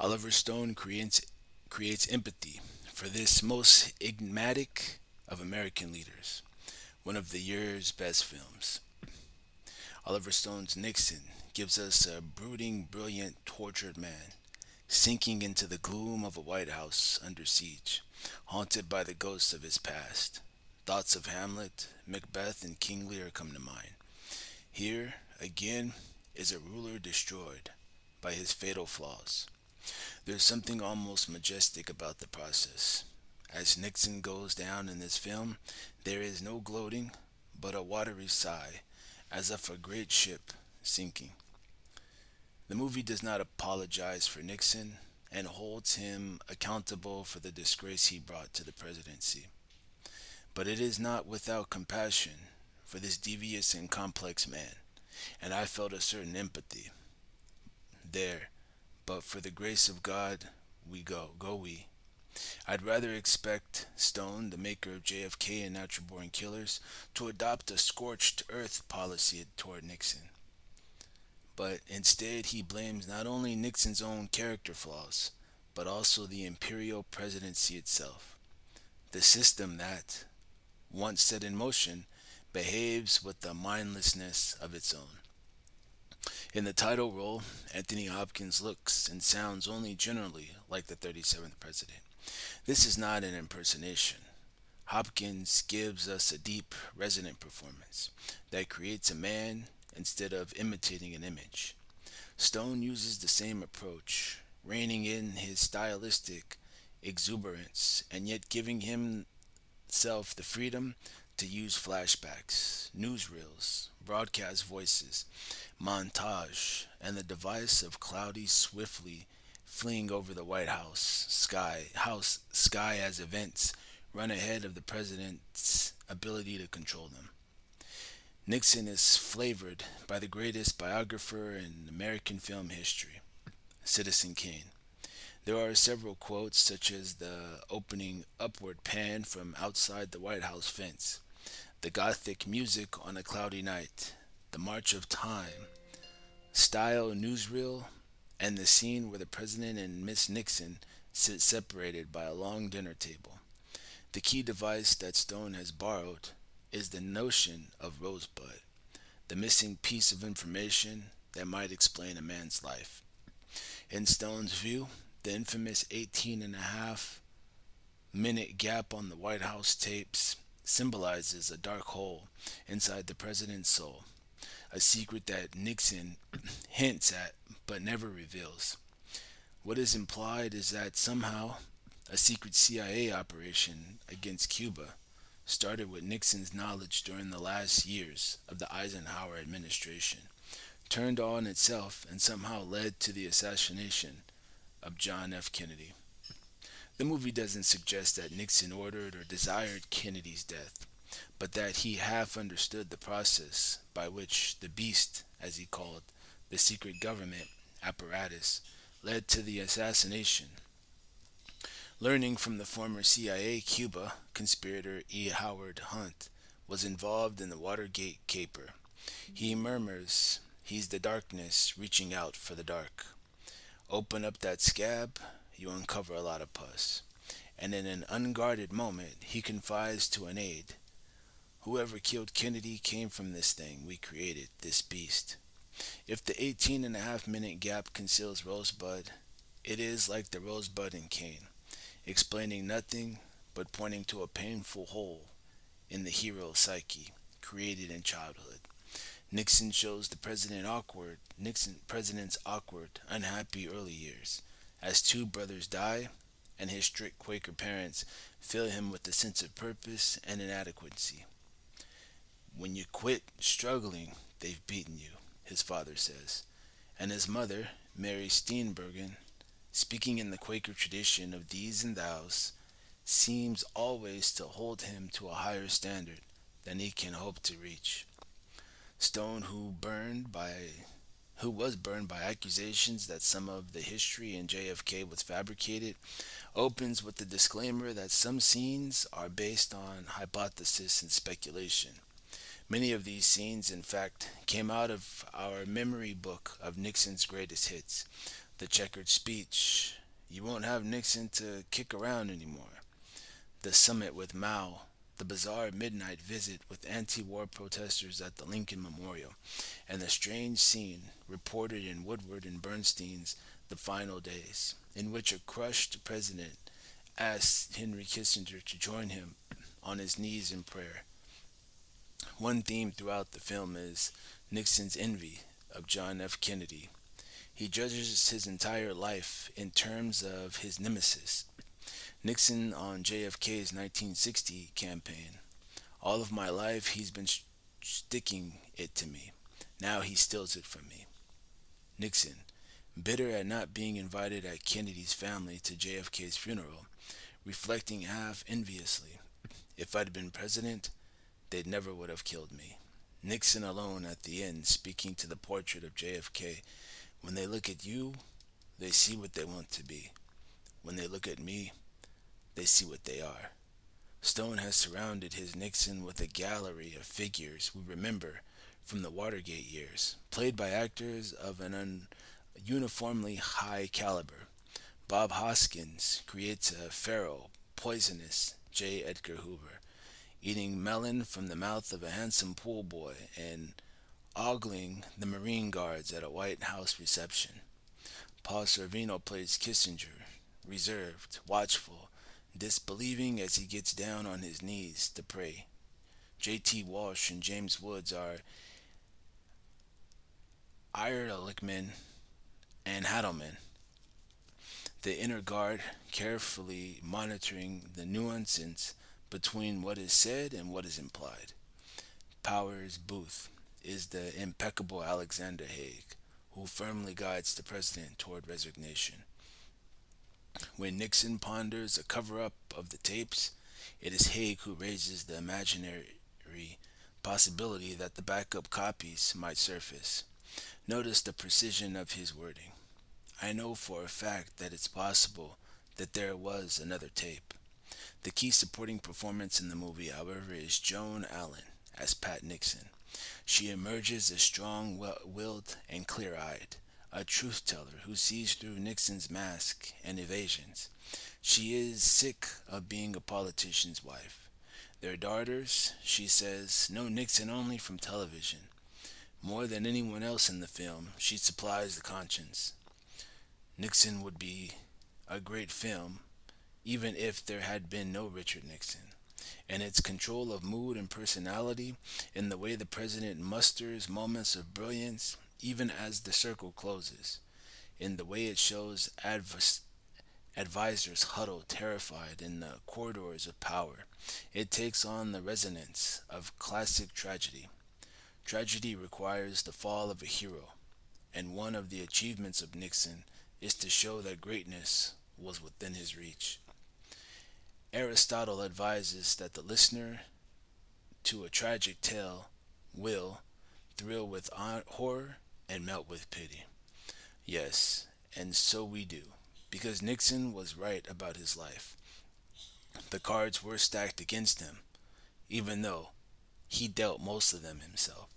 Oliver Stone creates empathy for this most enigmatic of American leaders, one of the year's best films. Oliver Stone's Nixon gives us a brooding, brilliant, tortured man sinking into the gloom of a White House under siege, haunted by the ghosts of his past. Thoughts of Hamlet, Macbeth, and King Lear come to mind. Here, again, is a ruler destroyed by his fatal flaws. There's something almost majestic about the process. As Nixon goes down in this film, there is no gloating, but a watery sigh, as of a great ship sinking. The movie does not apologize for Nixon and holds him accountable for the disgrace he brought to the presidency. But it is not without compassion for this devious and complex man, and I felt a certain empathy there. But for the grace of God, we go we. I'd rather expect Stone, the maker of JFK and Natural Born Killers, to adopt a scorched earth policy toward Nixon. But instead, he blames not only Nixon's own character flaws, but also the imperial presidency itself. The system that, once set in motion, behaves with the mindlessness of its own. In the title role, Anthony Hopkins looks and sounds only generally like the 37th president. This is not an impersonation. Hopkins gives us a deep, resonant performance that creates a man instead of imitating an image. Stone uses the same approach, reining in his stylistic exuberance and yet giving himself the freedom to use flashbacks, newsreels, broadcast voices, montage, and the device of cloudy swiftly fleeing over the White House sky as events run ahead of the president's ability to control them. Nixon is flavored by the greatest biographer in American film history, Citizen Kane. There are several quotes, such as the opening upward pan from outside the White House fence, the gothic music on a cloudy night, the march of time, style newsreel, and the scene where the president and Miss Nixon sit separated by a long dinner table. The key device that Stone has borrowed is the notion of rosebud, the missing piece of information that might explain a man's life. In Stone's view, the infamous 18.5 minute gap on the White House tapes symbolizes a dark hole inside the president's soul, a secret that Nixon hints at but never reveals. What is implied is that somehow a secret CIA operation against Cuba started with Nixon's knowledge during the last years of the Eisenhower administration, turned on itself, and somehow led to the assassination of John F. Kennedy. The movie doesn't suggest that Nixon ordered or desired Kennedy's death, but that he half understood the process by which the beast, as he called the secret government apparatus, led to the assassination. Learning from the former CIA Cuba conspirator E. Howard Hunt was involved in the Watergate caper. He murmurs, he's the darkness reaching out for the dark. Open up that scab, you uncover a lot of pus. And in an unguarded moment, he confides to an aide, whoever killed Kennedy came from this thing we created, this beast. If the 18.5 minute gap conceals Rosebud, it is like the Rosebud in Kane, explaining nothing but pointing to a painful hole in the hero's psyche created in childhood. President's awkward, unhappy early years, as two brothers die, and his strict Quaker parents fill him with a sense of purpose and inadequacy. When you quit struggling, they've beaten you, his father says. And his mother, Mary Steenburgen, speaking in the Quaker tradition of these and thous, seems always to hold him to a higher standard than he can hope to reach. Stone, who was burned by accusations that some of the history in JFK was fabricated, opens with the disclaimer that some scenes are based on hypothesis and speculation. Many of these scenes, in fact, came out of our memory book of Nixon's greatest hits, The checkered speech. You won't have Nixon to kick around anymore. The summit with Mao. The bizarre midnight visit with anti war protesters at the Lincoln Memorial. And the strange scene reported in Woodward and Bernstein's The Final Days, in which a crushed president asked Henry Kissinger to join him on his knees in prayer. One theme throughout the film is Nixon's envy of John F. Kennedy. He judges his entire life in terms of his nemesis, Nixon on JFK's 1960 campaign. All of my life, he's been sticking it to me. Now he steals it from me. Nixon, bitter at not being invited at Kennedy's family to JFK's funeral, reflecting half enviously, if I'd been president, they never would have killed me. Nixon alone at the end speaking to the portrait of JFK. When they look at you, they see what they want to be. When they look at me, they see what they are. Stone has surrounded his Nixon with a gallery of figures we remember from the Watergate years, played by actors of an uniformly high caliber. Bob Hoskins creates a feral, poisonous J. Edgar Hoover, eating melon from the mouth of a handsome pool boy and ogling the Marine Guards at a White House reception. Paul Sorvino plays Kissinger, reserved, watchful, disbelieving as he gets down on his knees to pray. J.T. Walsh and James Woods are Ehrlichman and Hadelman, the inner guard carefully monitoring the nuances between what is said and what is implied. Powers Booth is the impeccable Alexander Haig, who firmly guides the president toward resignation. When Nixon ponders a cover up of the tapes, it is Haig who raises the imaginary possibility that the backup copies might surface. Notice the precision of his wording. I know for a fact that it's possible that there was another tape. The key supporting performance in the movie, however, is Joan Allen as Pat Nixon. She emerges as strong-willed and clear-eyed, a truth-teller who sees through Nixon's mask and evasions. She is sick of being a politician's wife. Their daughters, she says, know Nixon only from television. More than anyone else in the film, she supplies the conscience. Nixon would be a great film even if there had been no Richard Nixon. And its control of mood and personality, in the way the president musters moments of brilliance even as the circle closes, in the way it shows advisors huddle terrified in the corridors of power. It takes on the resonance of classic tragedy. Tragedy requires the fall of a hero, and one of the achievements of Nixon is to show that greatness was within his reach. Aristotle advises that the listener to a tragic tale will thrill with horror and melt with pity. Yes, and so we do, because Nixon was right about his life. The cards were stacked against him, even though he dealt most of them himself.